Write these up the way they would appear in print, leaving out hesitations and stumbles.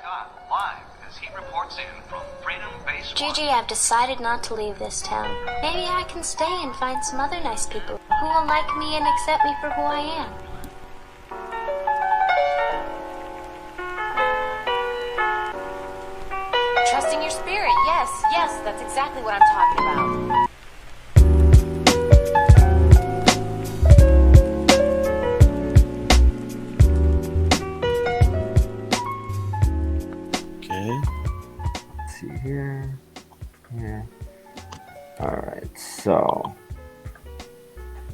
Scott live as he reports in from Freedom Base 1. Gigi, I've decided not to leave this town. Maybe I can stay and find some other nice people who will like me and accept me for who I am. Trusting your spirit, yes, that's exactly what I'm talking about. Let's see here. Alright, so.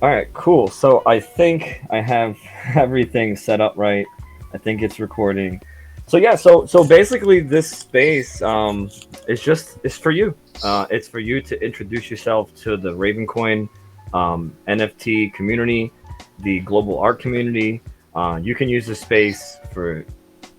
Alright, cool. So I think I have everything set up right. I think it's recording. So yeah, so basically this space is for you. It's for you to introduce yourself to the Ravencoin NFT community, the global art community. You can use this space for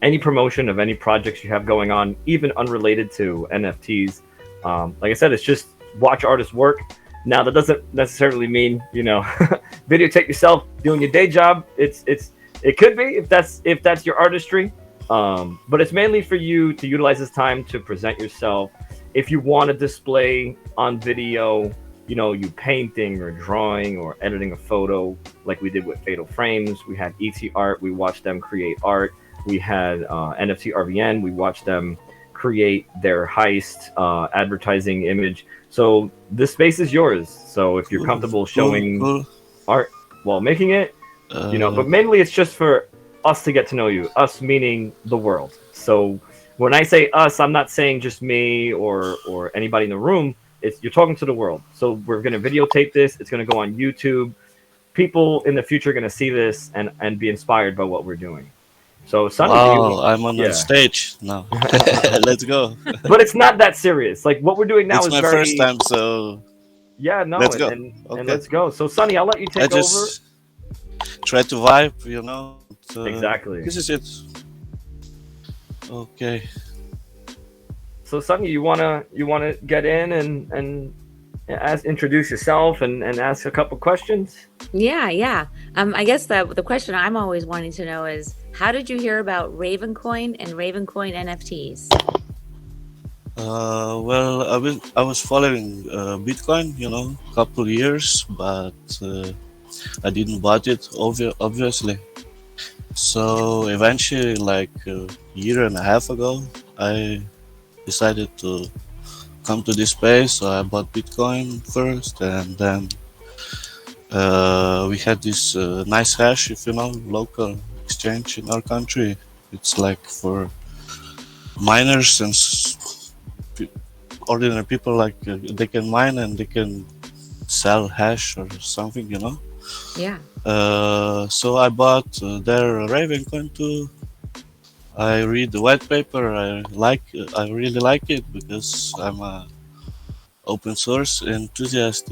any promotion of any projects you have going on, even unrelated to NFTs. Like I said, it's just watch artists work. Now that doesn't necessarily mean, videotape yourself doing your day job. It could be if that's your artistry. But it's mainly for you to utilize this time to present yourself. If you want to display on video, you painting or drawing or editing a photo, like we did with Fatal Frames. We had ET Art. We watched them create art. We had NFT RVN. We watched them create their heist advertising image. So this space is yours. So if you're comfortable showing art while making it, but mainly it's just for us to get to know you. Us meaning the world. So when I say us, I'm not saying just me or anybody in the room. You're talking to the world. So we're going to videotape this. It's going to go on YouTube. People in the future are going to see this and be inspired by what we're doing. So Sonny, I'm on the stage now. Let's go. But it's not that serious. Like what we're doing now it's my first time, so yeah, no, let's go. And let's go. So Sonny, I'll let you take over. Try to vibe, Exactly. This is it. Okay. So Sonny, you wanna get in and introduce yourself and ask a couple questions? Yeah. I guess the question I'm always wanting to know is, how did you hear about Ravencoin and Ravencoin NFTs? Well, I was following Bitcoin, a couple years, but I didn't buy it, obviously. So eventually, like a year and a half ago, I decided to come to this space. So I bought Bitcoin first, and then we had this nice hash, local exchange in our country. It's like for miners and ordinary people, like they can mine and they can sell hash or something, Yeah. So I bought their Ravencoin too. I read the white paper. I really like it because I'm a open source enthusiast,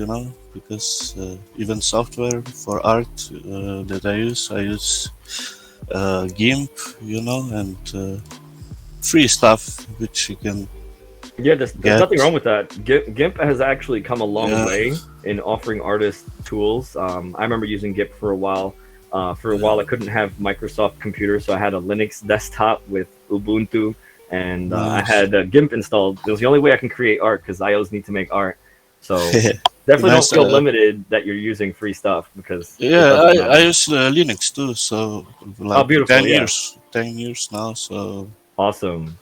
because even software for art that I use GIMP, and free stuff which you can there's nothing wrong with that. GIMP has actually come a long way in offering artists tools. I remember using GIMP for a while. I couldn't have Microsoft computers, so I had a Linux desktop with Ubuntu, and I had GIMP installed. It was the only way I can create art because I always need to make art. So definitely don't feel limited that you're using free stuff because I use Linux too. So like beautiful, 10 years now. So awesome.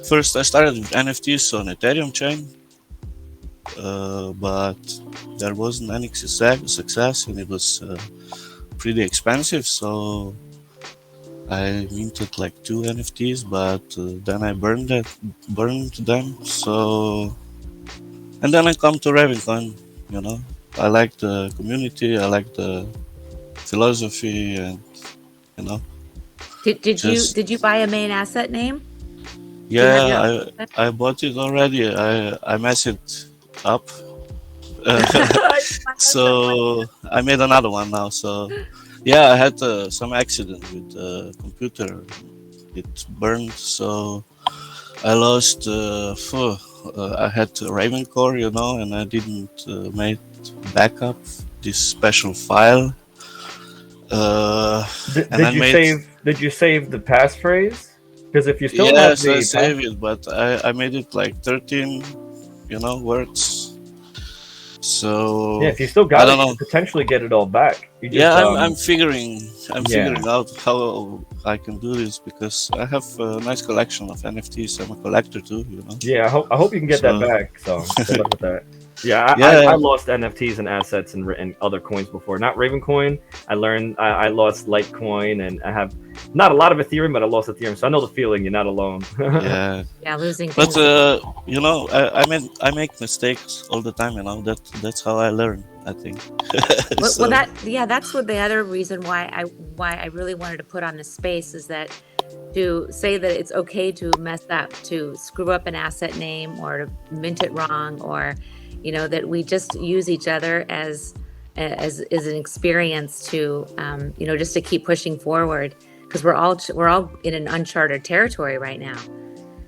First I started with NFTs on Ethereum chain, but there wasn't any success, and it was pretty expensive. So I minted like 2 NFTs, but then I burned them. So, and then I come to Ravencoin. I like the community, I like the philosophy, and Did you buy a main asset name? Yeah, I bought it already. I messed it up. So I made another one now. So yeah, I had some accident with the computer. It burned, so I lost. I had Ravencore, and I didn't make backup this special file. Did, and I did you made. save? Did you save the passphrase? Because if you still have Yes, I the save it, but I made it like 13, words. So yeah, if you still I got it, don't you know. could potentially get it all back. You just Yeah, I'm yeah. figuring out how I can do this because I have a nice collection of NFTs. I'm a collector too, Yeah, I hope you can get that So back. So good luck with that. Yeah, I yeah, lost NFTs and assets and other coins before. Not Ravencoin. I learned I lost Litecoin and I have not a lot of Ethereum, but I lost Ethereum. So I know the feeling. You're not alone. yeah. Yeah, losing But things. I make mistakes all the time. That's how I learn. I think. Well, So that's what the other reason why I really wanted to put on this space is that to say that it's okay to mess up, to screw up an asset name or to mint it wrong, or that we just use each other as an experience to just to keep pushing forward because we're all in an uncharted territory right now,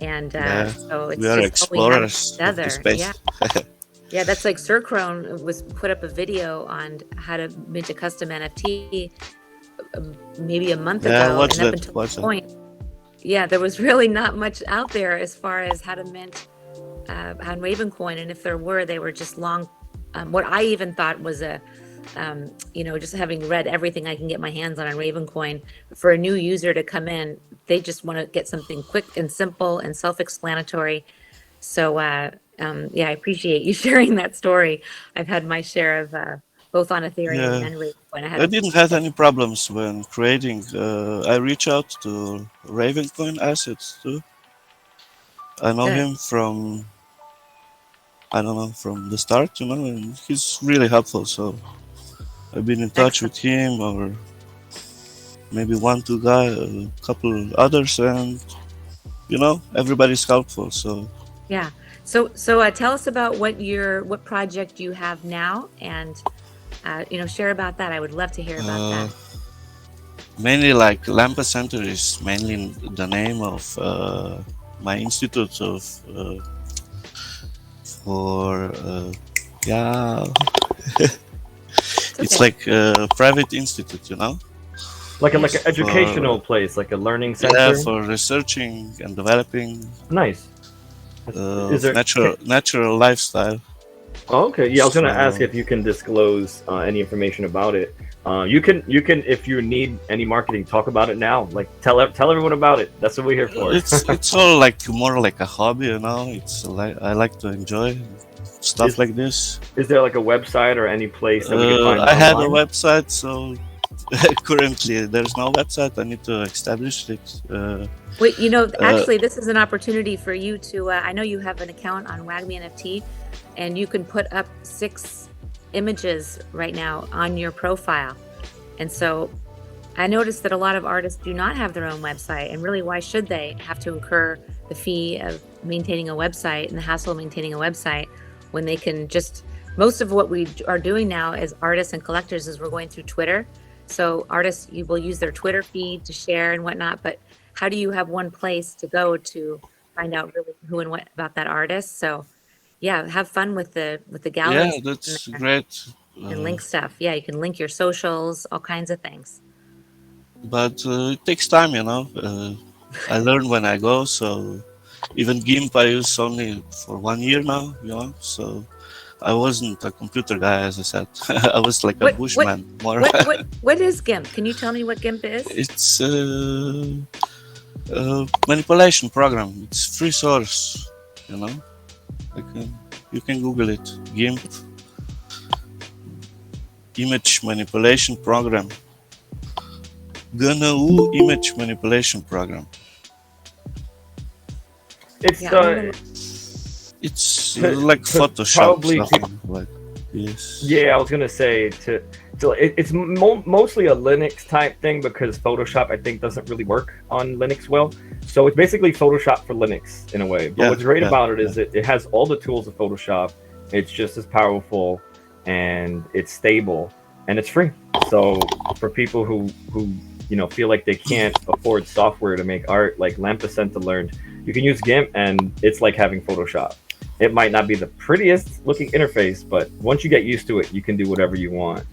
and yeah, so we it's are just all we have explorers each of the other. Yeah. space. Yeah, that's like Sir Crone was put up a video on how to mint a custom NFT maybe a month Yeah, ago, watch and up that. until Watch that that. point, yeah, there was really not much out there as far as how to mint on Ravencoin, and if there were, they were just long. What I even thought was just having read everything I can get my hands on Ravencoin, for a new user to come in, they just want to get something quick and simple and self-explanatory. So, yeah, I appreciate you sharing that story. I've had my share of both on Ethereum Yeah, and Ravencoin. I had I didn't have any problems when creating. I reach out to Ravencoin Assets too. I know good. him from, I don't know, from the start, and he's really helpful. So I've been in touch Excellent. with him or maybe one, two guy, a couple others, and everybody's helpful. So Yeah. So tell us about what project you have now, and share about that. I would love to hear about uh, that. mainly like Lampa Center is mainly the name of my institute of for yeah. It's Okay. like a private institute, like an for educational place, like a learning yeah, center. for researching and developing Nice. Is there? natural lifestyle. Oh, okay. Yeah, I was gonna ask So if you can disclose any information about it. You can if you need any marketing, talk about it now. Like tell everyone about it. That's what we're here for. it's all like more like a hobby, It's like I like to enjoy stuff Is- like this. Is there like a website or any place that we can find I had a online? website, so currently there's no website. I need to establish it. Wait, actually, this is an opportunity for you to. I know you have an account on WAGMINFT, and you can put up 6 images right now on your profile. And so I noticed that a lot of artists do not have their own website, and really, why should they have to incur the fee of maintaining a website and the hassle of maintaining a website when they can just. Most of what we are doing now as artists and collectors is we're going through Twitter. So artists, you will use their Twitter feed to share and whatnot, but how do you have one place to go to find out really who and what about that artist? So yeah, have fun with the gallery Yeah, that's great. and link stuff. Yeah, you can link your socials, all kinds of things. But it takes time, I learn when I go, so even GIMP I use only for 1 year now, so I wasn't a computer guy, as I said. I was like a bushman more. What is GIMP? Can you tell me what GIMP is? It's a manipulation program. It's free source, you can Google it. GIMP, image manipulation program. GNU image manipulation program. It's Yeah, It's To- like to Photoshop. probably Something like yes. yeah. I was gonna say it's mostly a Linux type thing because Photoshop I think doesn't really work on Linux well. So it's basically Photoshop for Linux in a way. But Yeah, what's great yeah, about it is it has all the tools of Photoshop. It's just as powerful and it's stable and it's free. So for people who feel like they can't afford software to make art, like Lampacenta learned, you can use GIMP and it's like having Photoshop. It might not be the prettiest looking interface, but once you get used to it, you can do whatever you want.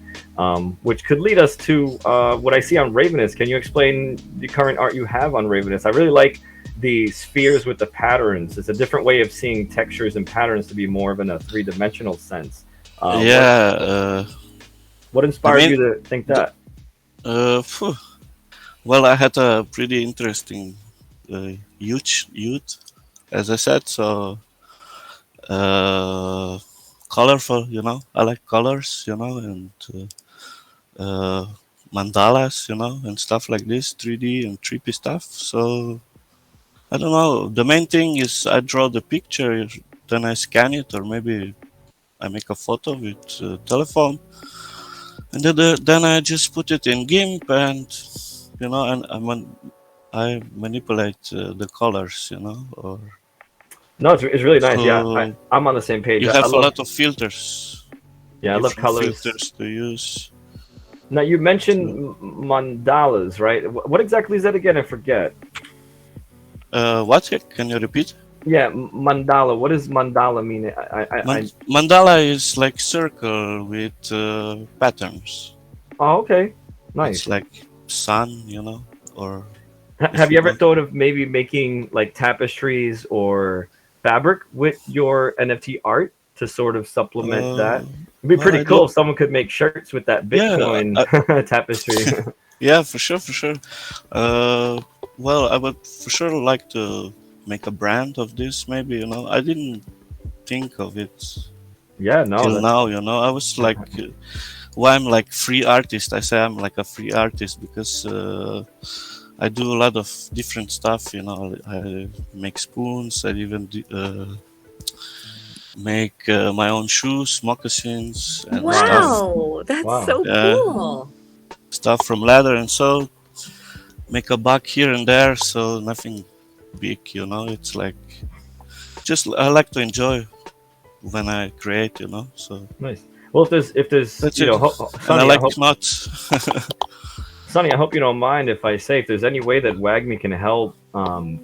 which could lead us to what I see on Ravenous. Can you explain the current art you have on Ravenous? I really like the spheres with the patterns. It's a different way of seeing textures and patterns to be more of in a three-dimensional sense. Yeah. What inspired you to think that? Well, I had a pretty interesting youth, as I said. So colorful, you know. I like colors, you know, and mandalas, you know, and stuff like this, 3D and trippy stuff. So I don't know. The main thing is I draw the picture, then I scan it, or maybe I make a photo with telephone, and then I just put it in GIMP, and you know, and I manipulate the colors, you know, or. No, it's really nice. So Yeah, I'm on the same page. you I have a love, lot of filters. yeah, I love Different colors. filters to use. Now you mentioned mandalas, right? What exactly is that again? I forget. What? Can you repeat? Yeah, mandala. What does mandala mean? Mandala is like circle with patterns. Oh, okay, nice. It's like sun, you know, or. Have you ever thought of maybe making like tapestries or fabric with your NFT art to sort of supplement that? It'd be pretty cool if someone could make shirts with that Bitcoin tapestry. Yeah, for sure, for sure. Well, I would for sure like to make a brand of this. Maybe, you know, I didn't think of it. Yeah, no. Till now, you know, I was like, why I'm like free artist. I say I'm like a free artist because. I do a lot of different stuff, you know. I make spoons. I even make my own shoes, moccasins. And wow, that's so cool. Stuff from leather, and so make a buck here and there. So nothing big, you know. It's like just I like to enjoy when I create, you know. So nice. Well, if there's that's you know, and I like knots. Sonny, I hope you don't mind if I say if there's any way that WAGMI can help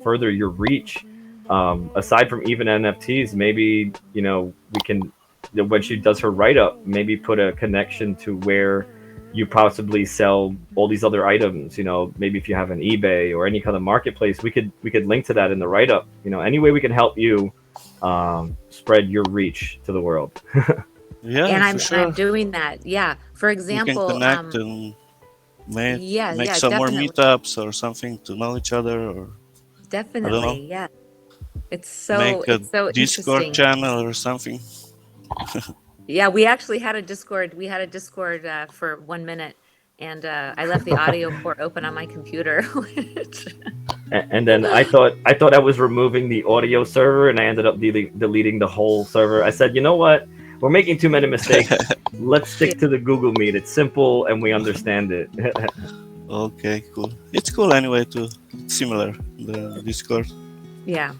further your reach, aside from even NFTs, maybe, you know, we can, when she does her write-up, maybe put a connection to where you possibly sell all these other items, you know, maybe if you have an eBay or any kind of marketplace, we could link to that in the write-up. You know, any way we can help you spread your reach to the world. Yeah, and I'm sure. doing that. Yeah. For example, you can connect and make some definitely. more meetups or something to know each other, or definitely, yeah. It's so make a it's so Discord channel or something. Yeah, we actually had a Discord. We had a Discord for 1 minute, and I left the audio port open on my computer. And then I thought I was removing the audio server, and I ended up deleting the whole server. I said, you know what? We're making too many mistakes. Let's stick to the Google Meet. It's simple and we understand it. Okay, cool. It's cool anyway too. It's similar, the Discord. Yeah.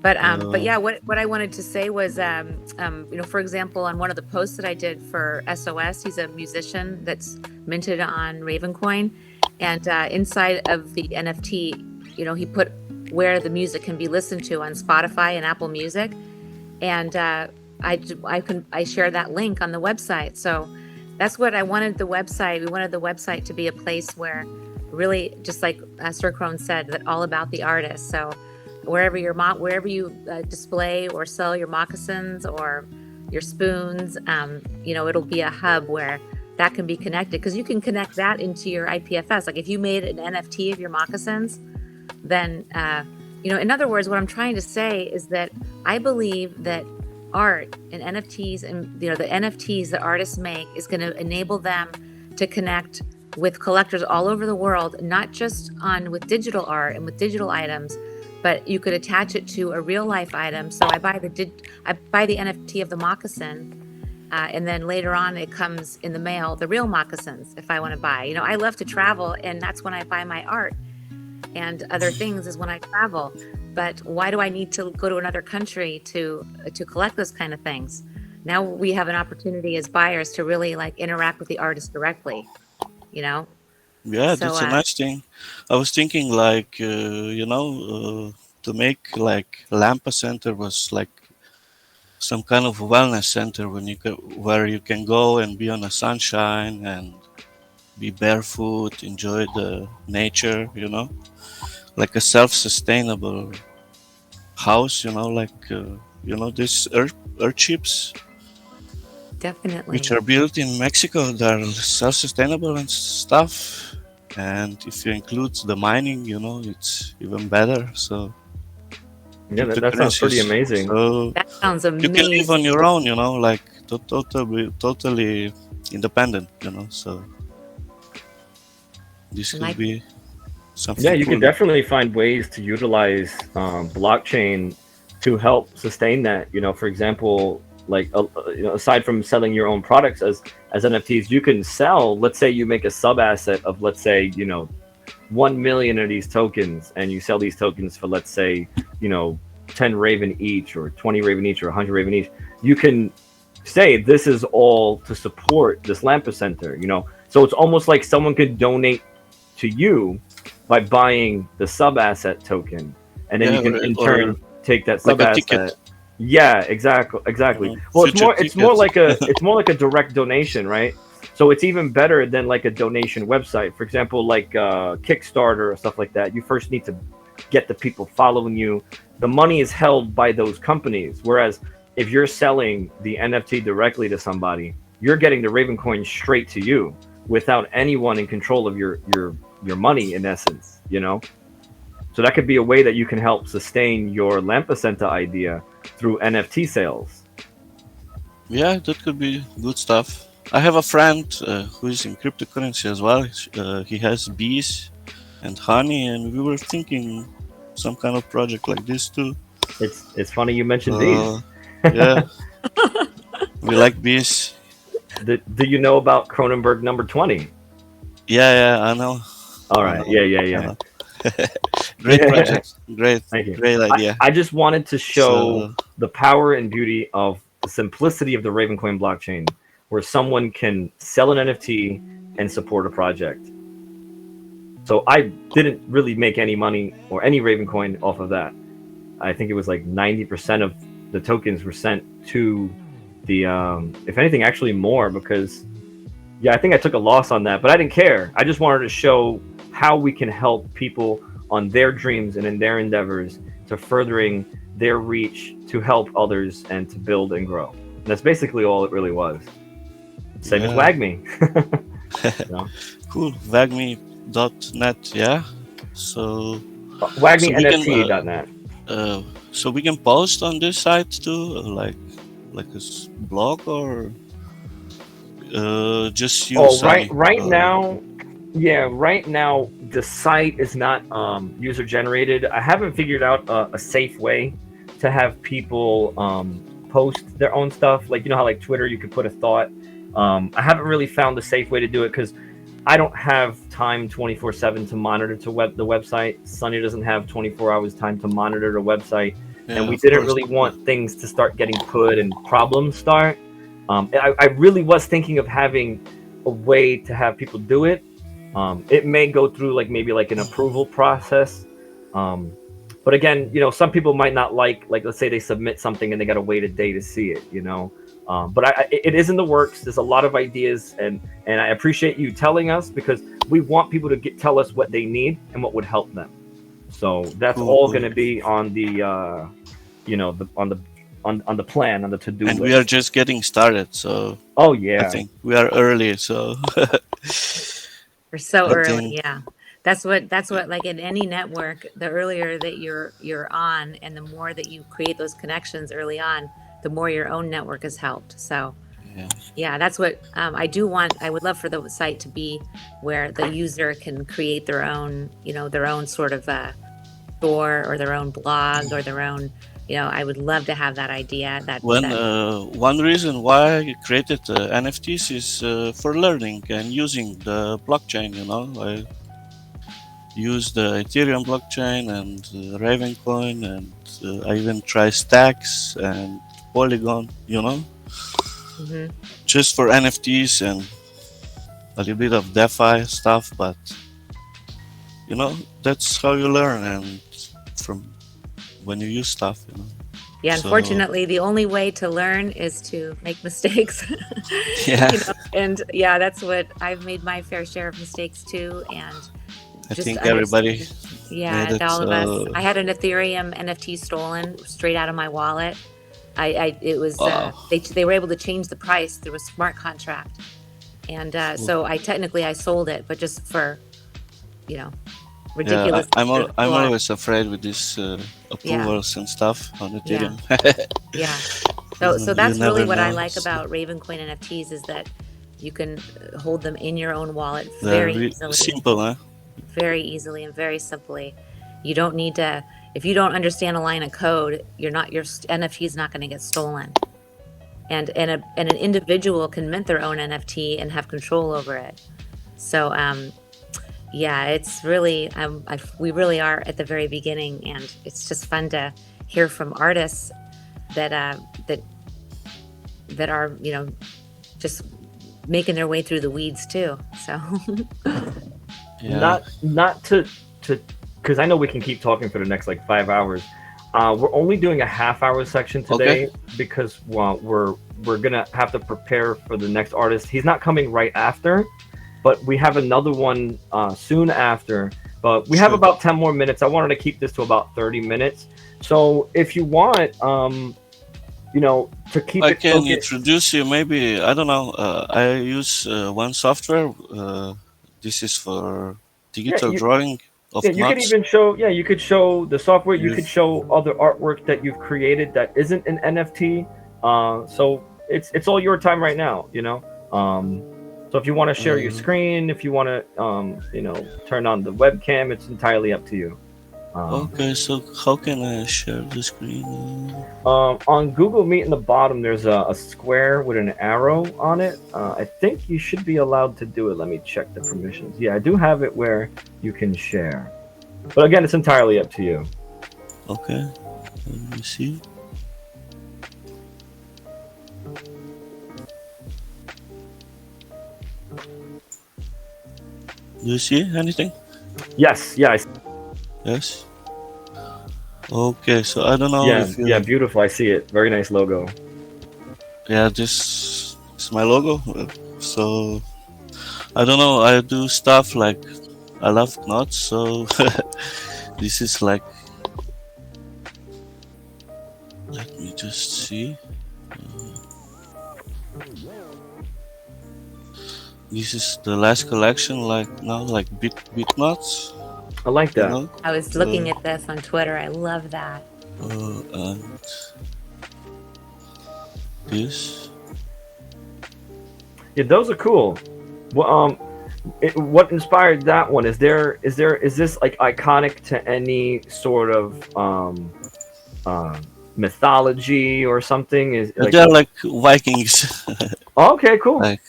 But yeah, what I wanted to say was, you know, for example, on one of the posts that I did for SOS, he's a musician that's minted on Ravencoin, and inside of the NFT, you know, he put where the music can be listened to on Spotify and Apple Music, and I share that link on the website. So that's what I wanted the website. We wanted the website to be a place where, really, just like Sir Crone said, that all about the artist. So wherever you display or sell your moccasins or your spoons, you know, it'll be a hub where that can be connected, because you can connect that into your IPFS. Like if you made an NFT of your moccasins, then you know, in other words, what I'm trying to say is that I believe that art and NFTs, and you know, the NFTs that artists make is going to enable them to connect with collectors all over the world, not just with digital art and with digital items, but you could attach it to a real life item. So I buy the NFT of the moccasin, and then later on it comes in the mail, the real moccasins, if I want to buy. You know, I love to travel, and that's when I buy my art, and other things is when I travel. But why do I need to go to another country to collect those kind of things? Now we have an opportunity as buyers to really like interact with the artist directly, you know? Yeah, so, that's a nice thing. I was thinking like, you know, to make like Lampa Center was like some kind of wellness center where you can go and be on the sunshine and be barefoot, enjoy the nature, like a self-sustainable house, these earth chips Definitely. which are built in Mexico. They're self-sustainable and stuff. And if you include the mining, it's even better. So Yeah, that sounds pretty amazing. So That sounds amazing. you can live on your own, like totally independent, So this could be something. Yeah, you cool. can definitely find ways to utilize blockchain to help sustain that. For example, like aside from selling your own products as NFTs, you can sell. Let's say you make a sub asset of, let's say, 1 million of these tokens, and you sell these tokens for, let's say, 10 Raven each, or 20 Raven each, or 100 Raven each. You can say this is all to support this Lampa Center. So it's almost like someone could donate to you by buying the sub asset token, and then you can in turn take that sub asset. Yeah, exactly. Well, it's more like a direct donation, right? So it's even better than like a donation website. For example, like Kickstarter or stuff like that. You first need to get the people following you. The money is held by those companies. Whereas if you're selling the NFT directly to somebody, you're getting the Ravencoin straight to you without anyone in control of your money, in essence, So that could be a way that you can help sustain your Lampa Center idea through NFT sales. Yeah, that could be good stuff. I have a friend who is in cryptocurrency as well. He has bees and honey, and we were thinking some kind of project like this too. It's funny you mentioned bees. Yeah, we like bees. Do you know about Cronenberg number 20? Yeah, I know. All right. Yeah. Great project. Great. Thank you. Great idea. I just wanted to show the power and beauty of the simplicity of the Ravencoin blockchain, where someone can sell an NFT and support a project. So I didn't really make any money or any Ravencoin off of that. I think it was like 90% of the tokens were sent to the, if anything, actually more, because I think I took a loss on that, but I didn't care. I just wanted to show how we can help people on their dreams and in their endeavors to furthering their reach to help others and to build and grow. And that's basically all it really was. Same as WAGMI. Cool. WAGMI.net, yeah. So WAGMINFT.net. So we can post on this site too, like a blog, or just use. Right now. Yeah, right now the site is not user generated. I haven't figured out a safe way to have people post their own stuff. Like, how like Twitter, you could put a thought. I haven't really found the safe way to do it because I don't have time 24/7 to monitor the website. Sonny doesn't have 24 hours time to monitor the website. Yeah, and we didn't really want things to start getting put and problems start. I really was thinking of having a way to have people do it. It may go through maybe an approval process. But again, some people might not like let's say they submit something and they got to wait a day to see it, But it is in the works. There's a lot of ideas, and I appreciate you telling us, because we want people to tell us what they need and what would help them. So that's all going to be on the, on the plan, on the to-do list. And we are just getting started, so. Oh yeah. I think we are early, so. We're so early, yeah. That's what like in any network, the earlier that you're on and the more that you create those connections early on, the more your own network is helped. So yeah, that's what I would love for the site to be, where the user can create their own, their own sort of store or their own blog or their own, I would love to have that idea. One reason why I created NFTs is for learning and using the blockchain. I use the Ethereum blockchain and Ravencoin, and I even try Stacks and Polygon. Just for NFTs and a little bit of DeFi stuff, but that's how you learn, and from when you use stuff. Yeah, So unfortunately, the only way to learn is to make mistakes. yeah, And yeah, that's what I've made my fair share of mistakes too. And I just think everybody understand, yeah, made and it. all of us. So I had an Ethereum NFT stolen straight out of my wallet. It was wow. they were able to change the price through a smart contract, and so I sold it, but just for you know Yeah, ridiculous. I'm always afraid with these Yeah, approvals and stuff on yeah, Ethereum. yeah. So You that's really never what I know. like about Ravencoin NFTs is that you can hold them in your own wallet They're very easily, simple, huh? and very simply. You don't need to. If you don't understand a line of code, your NFT is not going to get stolen. And an individual can mint their own NFT and have control over it. So yeah, it's really we really are at the very beginning, and it's just fun to hear from artists that that are just making their way through the weeds too. So Yeah. Not to because I know we can keep talking for the next like 5 hours. We're only doing a half-hour section today because we're gonna have to prepare for the next artist. He's not coming right after, but we have another one soon after. But we have about 10 more minutes. I wanted to keep this to about 30 minutes. So if you want, to keep I it can focused, introduce you. Maybe I don't know. I use one software. This is for digital drawing of you could knots. even show. Yeah, you could show the software. You could Use- show other artwork that you've created that isn't an NFT. So it's all your time right now. So if you want to share your screen, if you want to, turn on the webcam, it's entirely up to you. Okay, so how can I share the screen? On Google Meet in the bottom, there's a square with an arrow on it. I think you should be allowed to do it. Let me check the permissions. Yeah, I do have it where you can share. But again, it's entirely up to you. Okay, let me see. Do you see anything? Yes, yeah, Yes. Okay, so I don't know if you... yeah, beautiful. I see it. Very nice logo. Yeah, this is my logo. So I don't know. I do stuff like I love knots, so this is like. Let me just see. This is the last collection, like now, like bit knots. I like that. I was looking at this on Twitter. I love that. And this. Yeah, those are cool. Well, what inspired that one? Is this like iconic to any sort of mythology or something? They're like Vikings. Okay, cool. Like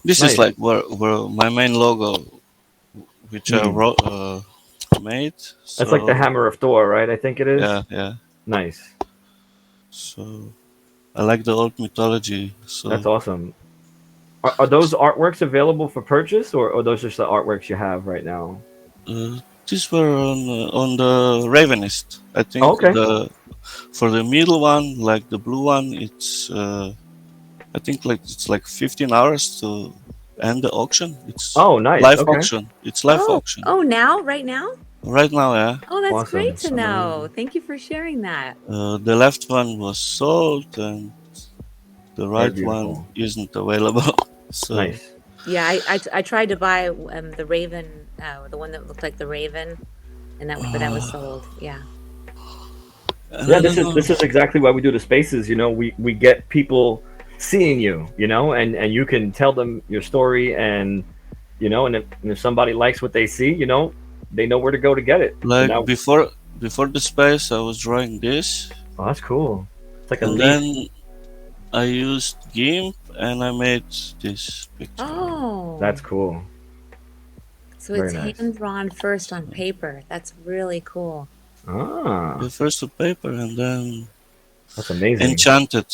this is like where my main logo, which I wrote made. So, that's like the Hammer of Thor, right? I think it is. Yeah. Nice. So I like the old mythology. So that's awesome. Are those artworks available for purchase, or are those just the artworks you have right now? These were on the Ravenist. I think for the middle one, like the blue one, it's I think it's like 15 hours to end the auction. It's nice. Live auction. It's live auction. Oh, right now? Right now, yeah. Oh, that's great to know. Thank you for sharing that. The left one was sold, and the right one isn't available. So nice. Yeah, I tried to buy the Raven, the one that looked like the Raven, and that was sold. Yeah. Yeah, this is exactly why we do the spaces. We get people seeing you, and you can tell them your story, and and if somebody likes what they see, they know where to go to get it. Like before the space, I was drawing this. Oh, that's cool. It's like a leaf. Then I used GIMP and I made this picture. Oh, that's cool. So it's hand drawn first on paper. That's really cool. The first on paper and then that's amazing. Enchanted.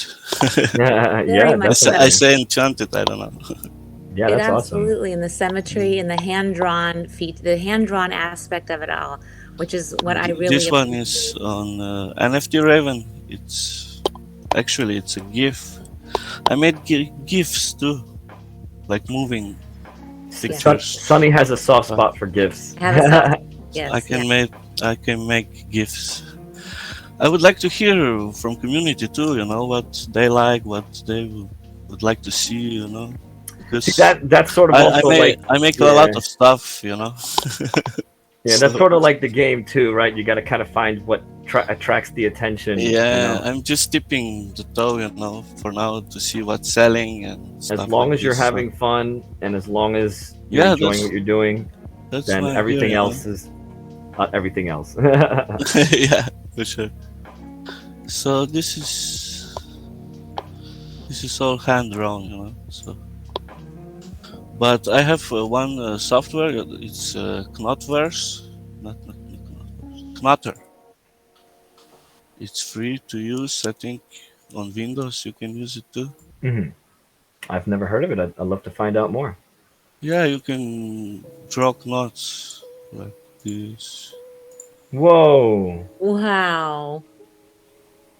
yeah. I say enchanted. I don't know. Yeah, that's absolutely. awesome. And the symmetry and the hand drawn the hand drawn aspect of it all, which is what I really. This one is on NFT Raven. it's actually it's a GIF. I made GIFs too, like moving pictures. Sunny has a soft spot for gifts. Have a soft- yes, I can make GIFs. I would like to hear from community too. What they like, what they would like to see. Because See, that's sort of also I make a lot of stuff. Yeah, that's sort of like the game too, right? You got to kind of find what attracts the attention. Yeah, I'm just dipping the toe, for now to see what's selling and stuff. As long like as you're this, having fun and as long as you're enjoying what you're doing, then everything else is everything else. Yeah, for sure. So this is all hand drawn, So, but I have one software. It's Knotverse, not Knotter. It's free to use. I think on Windows you can use it too. I've never heard of it. I'd love to find out more. Yeah, you can draw knots like this. Whoa! Wow.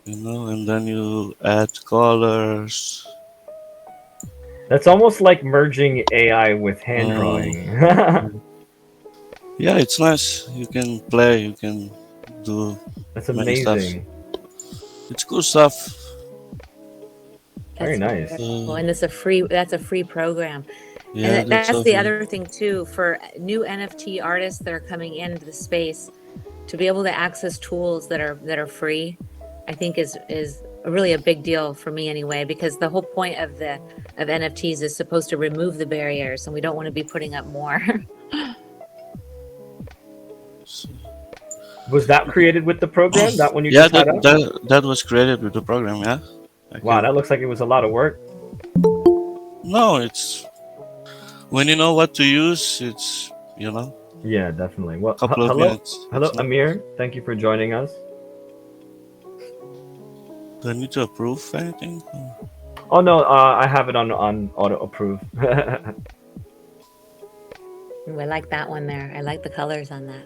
And then you add colors. That's almost like merging AI with hand drawing. Yeah, it's nice. You can play. You can do. That's many stuff. amazing. It's cool stuff. Very nice. Cool. And that's a free program. Yeah, And that's so the free. other thing too, for new NFT artists that are coming into the space, to be able to access tools that are free, I think is really a big deal for me anyway, because the whole point of NFTs is supposed to remove the barriers, and we don't want to be putting up more. Was that created with the program? That one you Yeah, just had up? that was created with the program. Yeah. Wow, that looks like it was a lot of work. No, it's when you know what to use. It's Yeah, definitely. Well, couple of hello, minutes. hello, It's not- Amir. Thank you for joining us. Do I need to approve anything? Oh no, I have it on auto approve. Ooh, I like that one there. I like the colors on that.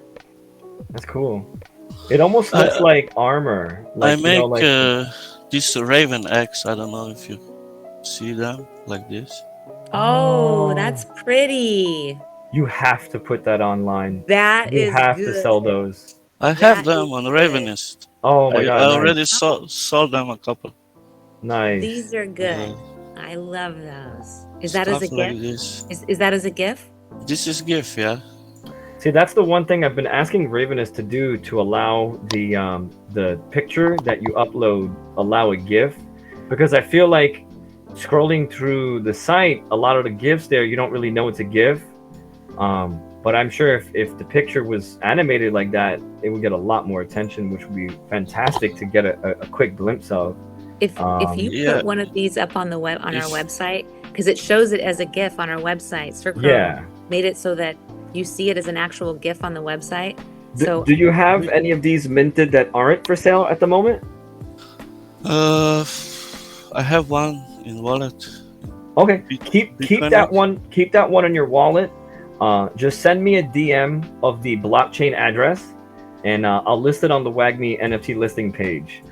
That's cool. It almost looks like armor. Like, I make like this Raven X. I don't know if you see them like this. Oh, that's pretty. you have to put that online. That You is have good. to sell those. I have That them is on good. Ravenist. Oh my I god! already sold them a couple. Nice. These are good. I love those. Is that as a Stuff like gift? this. Is that as a gift? This is GIF, yeah. See, that's the one thing I've been asking Ravenist to do, to allow the picture that you upload allow a GIF, because I feel like scrolling through the site, a lot of the GIFs there, you don't really know it's a GIF. But I'm sure if the picture was animated like that, it would get a lot more attention, which would be fantastic to get a quick glimpse of. If you Yeah. put one of these up on our website, because it shows it as a GIF on our website. Circle Yeah. made it so that you see it as an actual GIF on the website. Do you have any of these minted that aren't for sale at the moment? I have one in wallet. Okay, keep Bitcoin that X? one. Keep that one in your wallet. Just send me a DM of the blockchain address, and I'll list it on the WAGMI NFT listing page.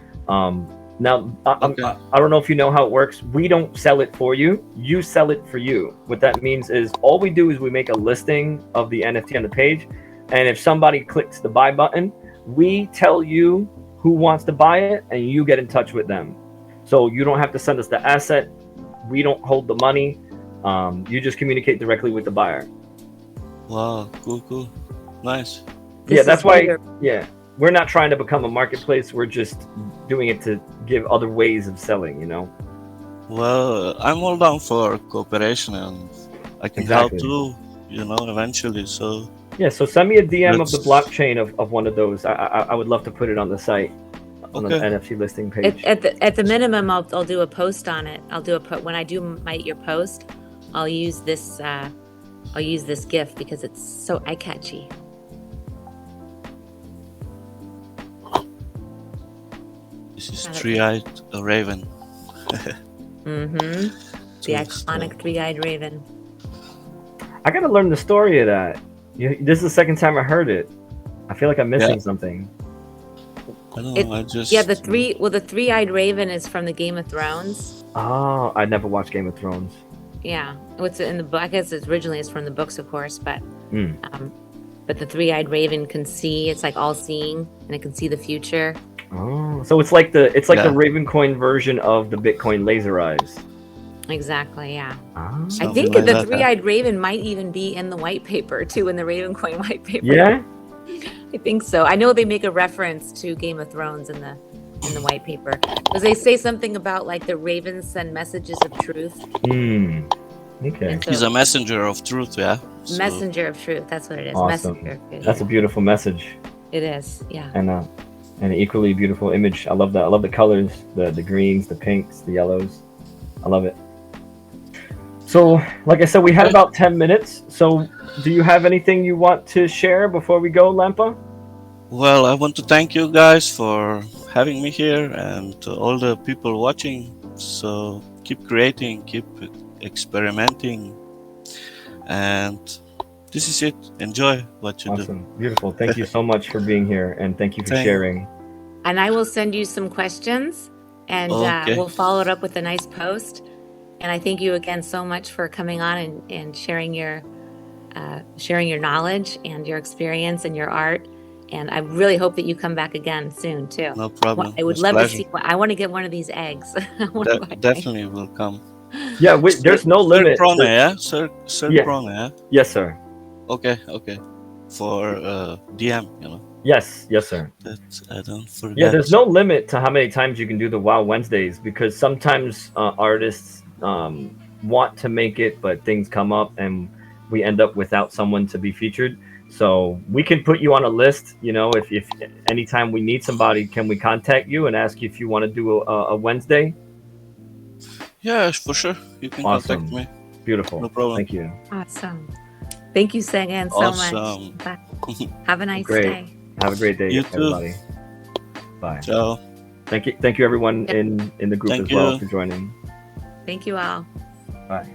Now, Okay. I don't know if you know how it works. We don't sell it for you. You sell it for you. What that means is all we do is we make a listing of the NFT on the page, and if somebody clicks the buy button, we tell you who wants to buy it, and you get in touch with them. So you don't have to send us the asset. We don't hold the money. You just communicate directly with the buyer. Wow, cool. Nice. This Yeah, that's is why. bigger. Yeah, we're not trying to become a marketplace. We're just doing it to give other ways of selling. Well, I'm all down for cooperation, and I can Exactly. help too, eventually. So Yeah. So send me a DM of the Let's- blockchain of one of those. I would love to put it on the site, on the Okay. NFT listing page. At the minimum, I'll do a post on it. I'll do when I do your post. I'll use this. I'll use this GIF because it's so eye catchy. this is three-eyed raven. Mm-hmm. The So it's, iconic three-eyed raven. I gotta learn the story of that. This is the second time I heard it. I feel like I'm missing Yeah. something. I don't know. I just Yeah, the three-eyed raven is from the Game of Thrones. Oh, I never watched Game of Thrones. Yeah, what's in the book? I guess originally it's from the books, of course, but Mm. but the three-eyed raven can see. It's like all-seeing, and it can see the future. Oh, so it's like the Yeah. Ravencoin version of the Bitcoin laser eyes. Exactly. Yeah. Ah. I something think like the that. three-eyed raven might even be in the white paper too, in the Ravencoin white paper. Yeah. I think so. I know they make a reference to Game of Thrones in the white paper because they say something about like the ravens send messages of truth. Hmm. Okay. And so, He's a messenger of truth, yeah. So, messenger of truth. That's what it is. Awesome. Messenger of truth. That's a beautiful message, It is. Yeah. and an equally beautiful image. I love that. I love the colors, the greens, the pinks, the yellows. I love it. So, like I said, we had about 10 minutes. So, do you have anything you want to share before we go, Lampa? well, I want to thank you guys for having me here and to all the people watching. So keep creating, keep experimenting, and this is it. Enjoy what you do. Awesome. Beautiful. Thank you so much for being here, and thank you for Thank- sharing. And I will send you some questions, and Okay. we'll follow it up with a nice post. And I thank you again so much for coming on and sharing your knowledge and your experience and your art. And I really hope that you come back again soon too. No problem. I would It's love pleasure. to see. I want to get one of these eggs. I wanna buy eggs. Definitely will come. Yeah, there's no limit. Sir Prone, yeah? Sir Yeah. Prone, yeah? Yes, sir. Okay. For DM, Yes, sir. That I don't forget. Yeah, there's no limit to how many times you can do the WoW Wednesdays because sometimes artists want to make it, but things come up and we end up without someone to be featured. So we can put you on a list. If anytime we need somebody, can we contact you and ask you if you want to do a Wednesday? Yeah, for sure. You can Awesome. contact me. Beautiful. No problem. Thank you. Awesome. Thank you, Sagan, so Awesome. much. Bye. Have a nice Great. day. Have a great day, You too. everybody. Bye. Ciao. Thank you, everyone in the group Thank as well you. for joining. Thank you all. Bye.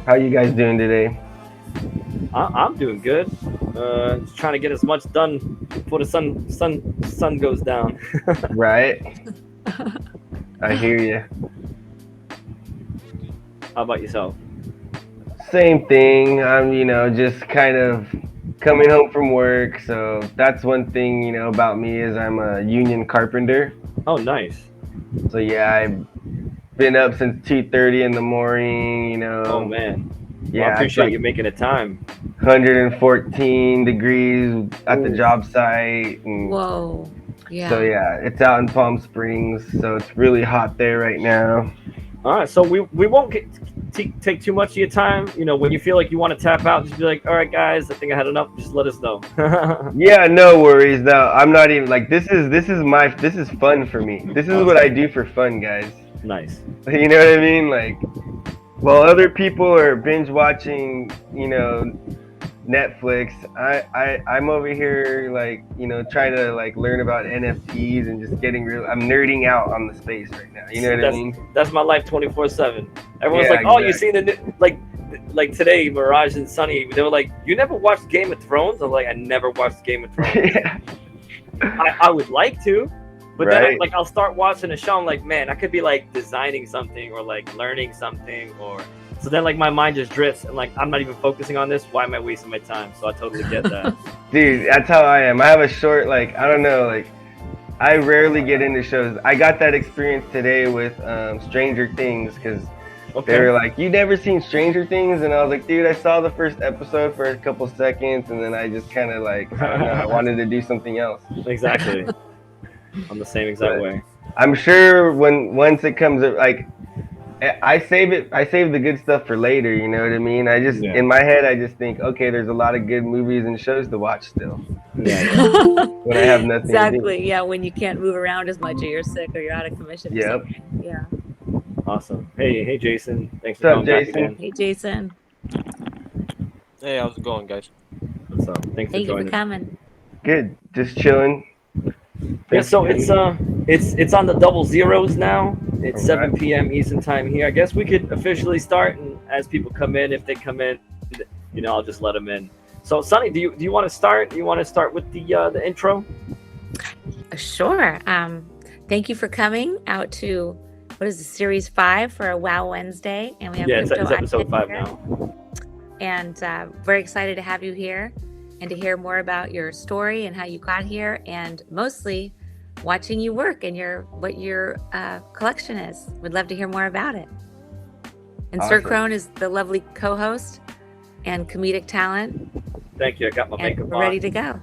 How you guys doing today? I'm doing good. Just trying to get as much done before the sun goes down. Right? I hear you. How about yourself? Same thing. I'm, just kind of coming home from work. So that's one thing, about me is I'm a union carpenter. Oh, nice. So yeah, I've been up since 2:30 in the morning. Oh man. Yeah, Well, I it's appreciate like you making the time. 114 degrees at the Ooh. job site. And Whoa. Yeah. so yeah, it's out in Palm Springs. So it's really hot there right now. All right, so we won't take too much of your time. When you feel like you want to tap out, just be like, all right, guys, I think I had enough. Just let us know. Yeah, no worries. No, I'm not even like this is fun for me. This is what I do for fun, guys. Nice. You know what I mean? Like, while other people are binge watching, Netflix, I'm over here like, trying to like learn about NFTs and just getting real. I'm nerding out on the space right now. You know what I mean? That's my life 24/7. Everyone's Yeah, like, oh, you exactly. seen the like today, Mirage and Sunny, they were like, you never watched Game of Thrones? I'm like, I never watched Game of Thrones. Yeah. I would like to, but then Right. I'll start watching a show. I'm like, man, I could be like designing something or like learning something, or so then like my mind just drifts and like I'm not even focusing on this. Why am I wasting my time? So I totally get that. Dude, that's how I am. I have a short, like, I don't know, like, I rarely get into shows. I got that experience today with Stranger Things because they were like, you never seen Stranger Things? And I was like, dude, I saw the first episode for a couple seconds and then I just kind of like, I don't know, I wanted to do something else. Exactly. I'm the same exact way. I'm sure once it comes up, like, I save the good stuff for later, you know what I mean? I just, Yeah. in my head, I just think, okay, there's a lot of good movies and shows to watch still Yeah. when I have nothing to do. Exactly. Yeah, when you can't move around as much or you're sick or you're out of commission. or Yep. something. Yeah. Awesome. Hey, Jason. Thanks What's for up, coming back Jason? again. Hey, Jason. Hey, how's it going, guys? So thanks Thank for you for joining. coming. Good. Just chilling. Yeah, so it's on the double zeros now. It's All 7 right. p.m. Eastern time here. I guess we could officially start, and as people come in, if they come in, I'll just let them in. So, Sonny, do you want to start? Do you want to start with the intro? Sure. Thank you for coming out to, what is this, Series 5 for a WOW Wednesday. And we have It's Crypto episode 5 here. now. And very excited to have you here and to hear more about your story and how you got here, and mostly watching you work and what your collection is. We'd love to hear more about it. And Sir Awesome. Crone is the lovely co-host and comedic talent. Thank you. I got my And makeup we're on. ready to go.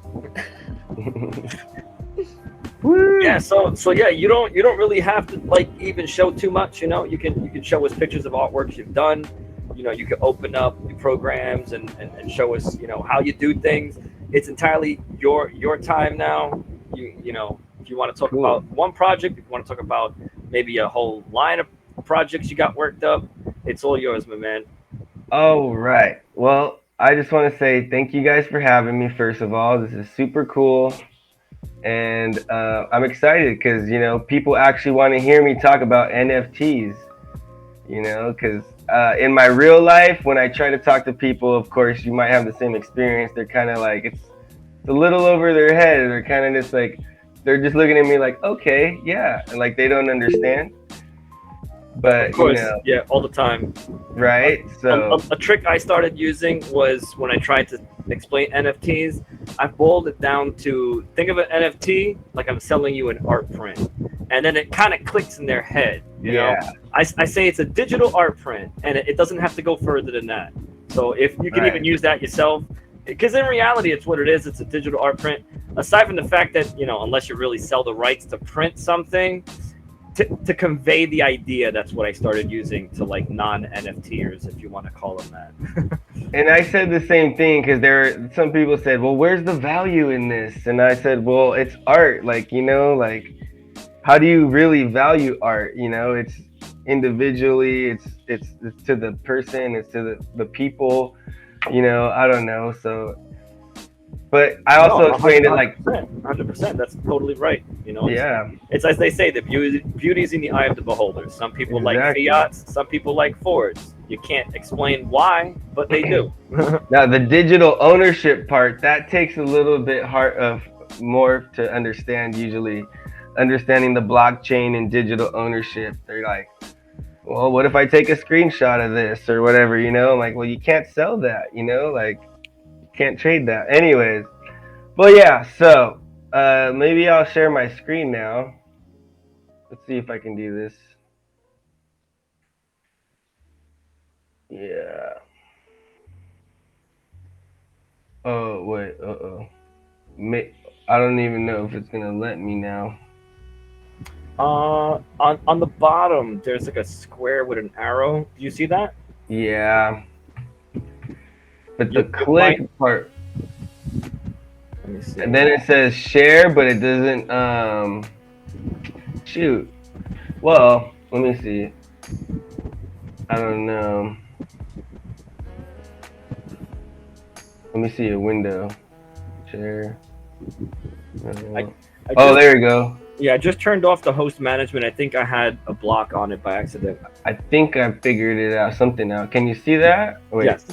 Yeah, so yeah, you don't really have to like even show too much. You can show us pictures of artworks you've done. You can open up your programs and show us how you do things. It's entirely your time now. If you want to talk Cool. about one project, if you want to talk about maybe a whole line of projects you got worked up, it's all yours, my man. All right. Well, I just want to say thank you guys for having me. First of all, this is super cool. And I'm excited because, people actually want to hear me talk about NFTs, because in my real life, when I try to talk to people, of course, you might have the same experience. They're kind of like, it's a little over their head. They're kind of just like, they're just looking at me like, okay, yeah. And like, they don't understand. But, Of course, yeah, all the time. Right? So A trick I started using was when I tried to explain NFTs, I boiled it down to think of an NFT like I'm selling you an art print. And then it kind of clicks in their head. You know? I say it's a digital art print, and it doesn't have to go further than that. So if you can even use that yourself, because in reality, it's what it is. It's a digital art print. Aside from the fact that, unless you really sell the rights to print something, to convey the idea, that's what I started using to like non-NFTers, if you want to call them that. And I said the same thing because some people said, well, where's the value in this? And I said, well, it's art. Like, like how do you really value art? It's individually, it's to the person, it's to the people, I don't know. So, but I also explained it like 100%. That's totally right. Yeah. It's as they say, the beauty's in the eye of the beholder. Some people like Fiats, some people like Fords. You can't explain why, but they do. Now the digital ownership part, that takes a little bit more to understand. Usually, understanding the blockchain and digital ownership, they're like, well, what if I take a screenshot of this or whatever? I'm like, well, you can't sell that. Like, you can't trade that. Anyways, well, yeah. So maybe I'll share my screen now. Let's see if I can do this. Yeah. Oh, wait. Uh-oh. I don't even know if it's going to let me now. On the bottom, there's like a square with an arrow. Do you see that? Yeah. But the click part. Let me see. And then it says share, but it doesn't, shoot. Well, let me see. I don't know. Let me see a window. Share. There we go. Yeah, I just turned off the host management. I think I had a block on it by accident. I think I figured it out. Something out. Can you see that? Wait. Yes.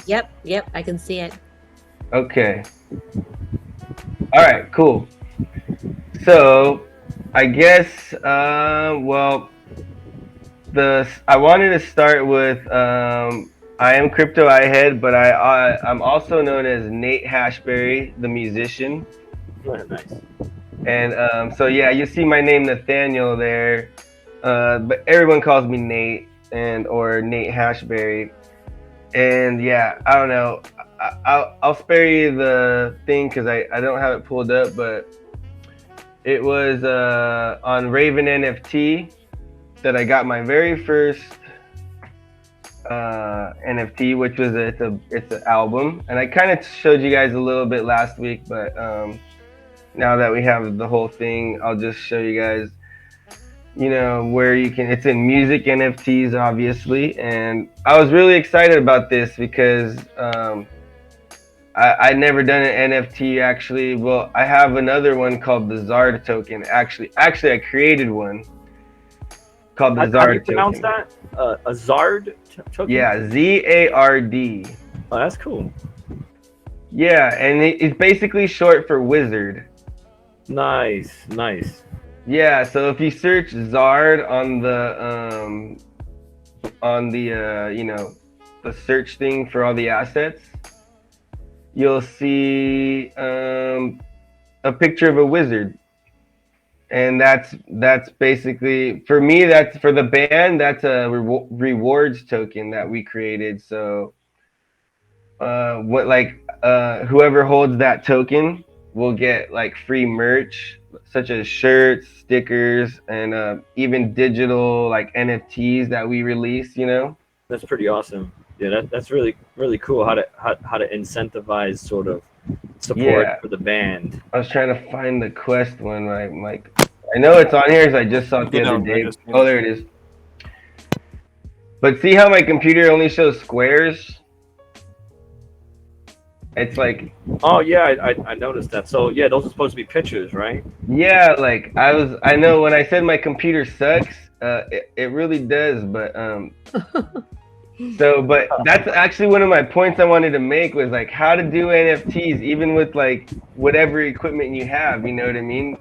Yep, I can see it. Okay. All right, cool. So, I guess, I wanted to start with, I am Crypto iHead, but I'm also known as Nate Hashberry, the musician. Oh, nice. And so yeah, you see my name Nathaniel there, but everyone calls me Nate or Nate Hashberry. And yeah, I don't know. I'll spare you the thing because I don't have it pulled up, but it was on Raven NFT that I got my very first NFT, which was it's an album, and I kind of showed you guys a little bit last week, but now that we have the whole thing, I'll just show you guys, where you can, it's in music NFTs, obviously. And I was really excited about this because I I never done an NFT actually. Well, I have another one called the Zard token. Actually, I created one called the How do you Zard pronounce token. that? A Zard token? Yeah, ZARD. Oh, that's cool. Yeah, and it's basically short for wizard. Nice, nice. Yeah, so if you search Zard on the you know, the search thing for all the assets, you'll see a picture of a wizard. And that's basically, for me, that's for the band, that's a rewards token that we created. So whoever holds that token will get like free merch such as shirts, stickers, and even digital like NFTs that we release, you know. That's pretty awesome. Yeah, that's really cool. How to incentivize sort of support for the band. I was trying to find the Quest one, right? Like, I know it's on here, so I just saw it the other day. Oh, there it is. But see how my computer only shows squares? It's like, oh yeah, I noticed that. So yeah, those are supposed to be pictures, right? Yeah, like I know when I said my computer sucks, it really does, but but that's actually one of my points I wanted to make, was like how to do NFTs even with like whatever equipment you have, you know what I mean?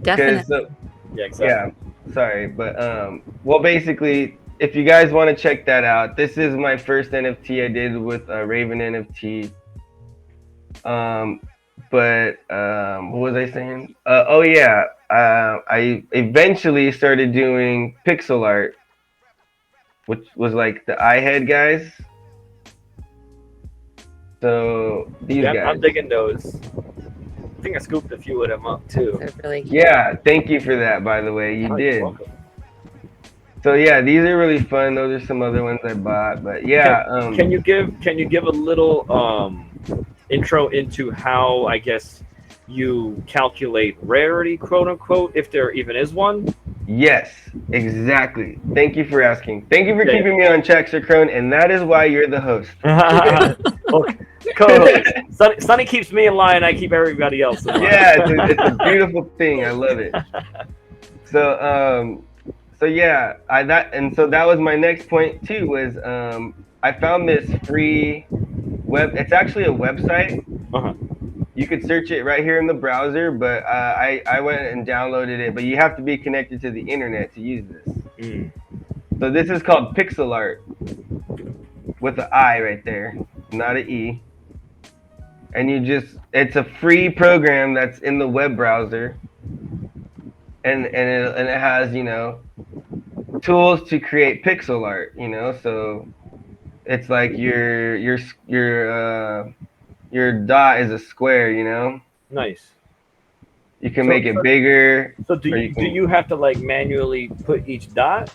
Definitely. Yeah, exactly. Yeah, sorry, but well, basically, if you guys want to check that out, this is my first NFT I did with Raven NFT. But what was I saying? Oh yeah, I eventually started doing pixel art, which was like the iHead guys. So these guys. I'm digging those. I think I scooped a few of them up too. They're really cute. Yeah, thank you for that, by the way. You did. You're welcome. So yeah, these are really fun. Those are some other ones I bought, but yeah. Can you give a little intro into how, I guess, you calculate rarity, quote unquote, if there even is one? Yes, exactly. Thank you for asking. Thank you for keeping me on track, Sir Crone, and that is why you're the host. Co-host. Sonny keeps me in line. I keep everybody else in line. Yeah, it's a beautiful thing. I love it. So yeah, so that was my next point too. Was I found this free web. It's actually a website. Uh-huh. You could search it right here in the browser, but I went and downloaded it. But you have to be connected to the internet to use this. Mm. So this is called Pixel Art, with an I right there, not an E. And it's a free program that's in the web browser, and it has, you know, tools to create pixel art, you know. So it's like your dot is a square, you know. Nice. You can make it bigger. So do you have to like manually put each dot?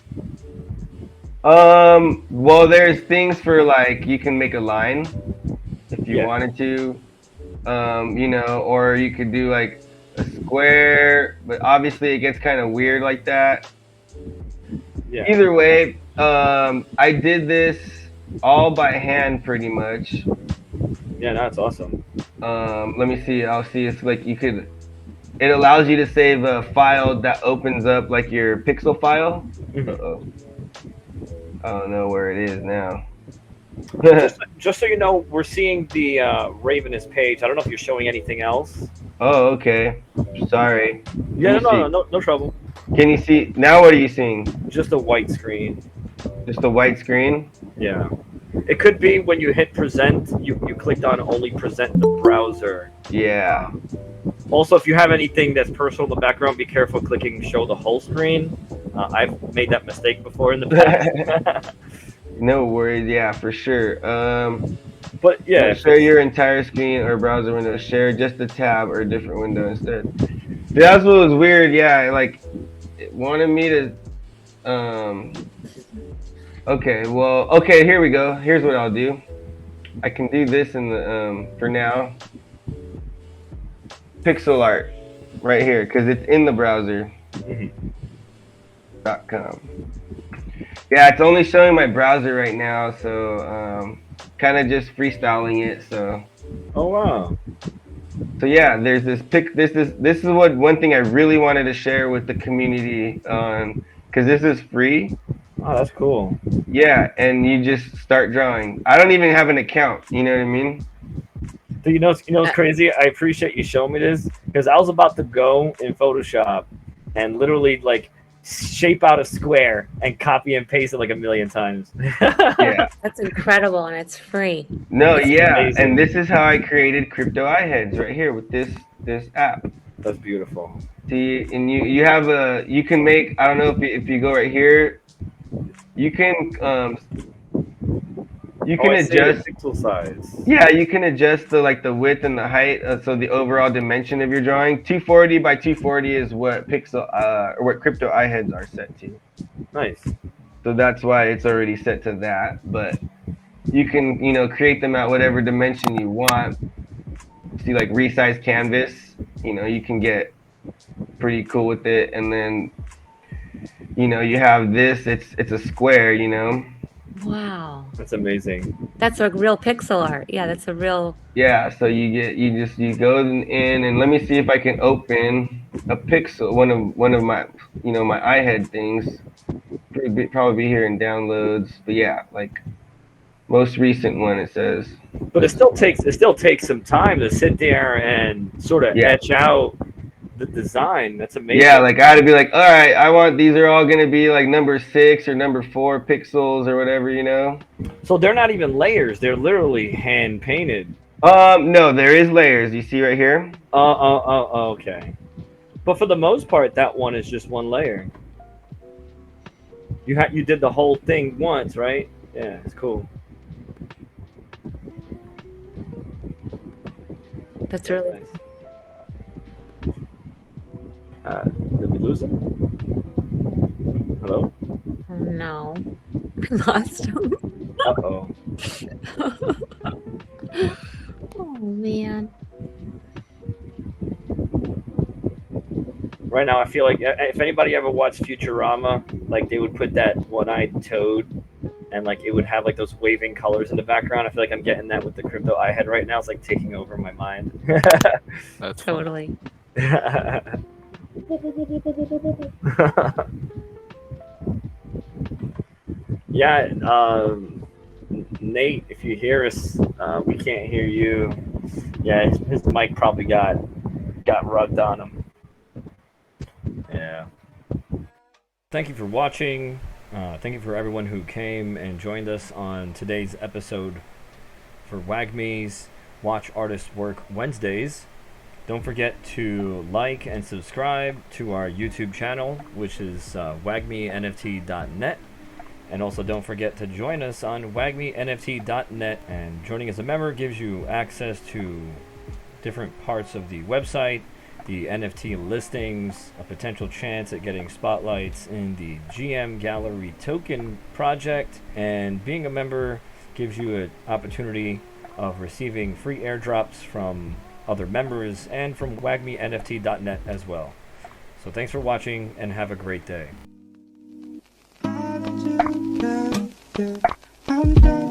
Well, there's things for like you can make a line if you wanted to, you know, or you could do like a square, but obviously it gets kind of weird like that. Yeah. Either way, I did this all by hand pretty much. Yeah, that's awesome. Let me see. I'll see if like you could. It allows you to save a file that opens up like your pixel file. Uh-oh. I don't know where it is now. just so you know, we're seeing the Ravenous page. I don't know if you're showing anything else. Oh, okay. Sorry. Yeah, no trouble. Can you see now? What are you seeing? Just a white screen. Just a white screen? Yeah. It could be when you hit present, you clicked on only present the browser. Yeah. Also, if you have anything that's personal in the background, be careful clicking show the whole screen. I've made that mistake before in the past. No worries, yeah, for sure. But yeah, share your entire screen or browser window. Share just a tab or a different window instead. That's what was weird. Yeah, like it wanted me to. Okay, here we go. Here's what I'll do. I can do this in the for now. Pixel art, right here, because it's in the browser. .com. Yeah, it's only showing my browser right now, so kind of just freestyling it. So Oh wow. yeah, there's this pic. This is what one thing I really wanted to share with the community on, because this is free. Oh, that's cool. Yeah, and you just start drawing. I don't even have an account. You know what I mean? So you know what's crazy? I appreciate you showing me this because I was about to go in Photoshop and literally like shape out a square and copy and paste it like a million times. Yeah. That's incredible, and it's free. No, That's yeah, amazing. and this is how I created crypto iHeads right here with this app. That's beautiful. See, and you have you can make, I don't know if you go right here, you can I see the adjust. pixel size. Yeah, you can adjust the width and the height, so the overall dimension of your drawing. 240 by 240 is what or what crypto iHeads are set to. Nice. So that's why it's already set to that. But you can, create them at whatever dimension you want. See, like resize canvas, you can get pretty cool with it. And then, you have this. It's a square, Wow. That's amazing. That's a real pixel art. Yeah, that's a real. Yeah, so you go in, and let me see if I can open a pixel, one of my my iHead things. Probably be here in downloads, but yeah, like most recent one it says. But it still takes some time to sit there and sort of etch out the design. That's amazing. Yeah, like I had to be like, all right, I want these are all gonna be like number 6 or number 4 pixels or whatever, So they're not even layers; they're literally hand painted. No, there is layers. You see right here. Okay. But for the most part, that one is just one layer. You did the whole thing once, right? Yeah, it's cool. That's really. Nice. Did we lose him? Hello? No, we lost him. Uh-oh. Oh man. Right now, I feel like if anybody ever watched Futurama, like they would put that one-eyed toad, and like it would have like those waving colors in the background. I feel like I'm getting that with the crypto iHead right now. It's like taking over my mind. That's Totally. Yeah, Nate, if you hear us, we can't hear you. Yeah, his mic probably got rubbed on him. Yeah. Thank you for watching. Thank you for everyone who came and joined us on today's episode for WAGMI's Watch Artists Work Wednesdays. Don't forget to like and subscribe to our YouTube channel, which is WAGMINFT.net. And also don't forget to join us on WAGMINFT.net. And joining as a member gives you access to different parts of the website, the NFT listings, a potential chance at getting spotlights in the GM Gallery token project, and being a member gives you an opportunity of receiving free airdrops from other members and from WAGMINFT.net as well. So thanks for watching and have a great day. I'm done.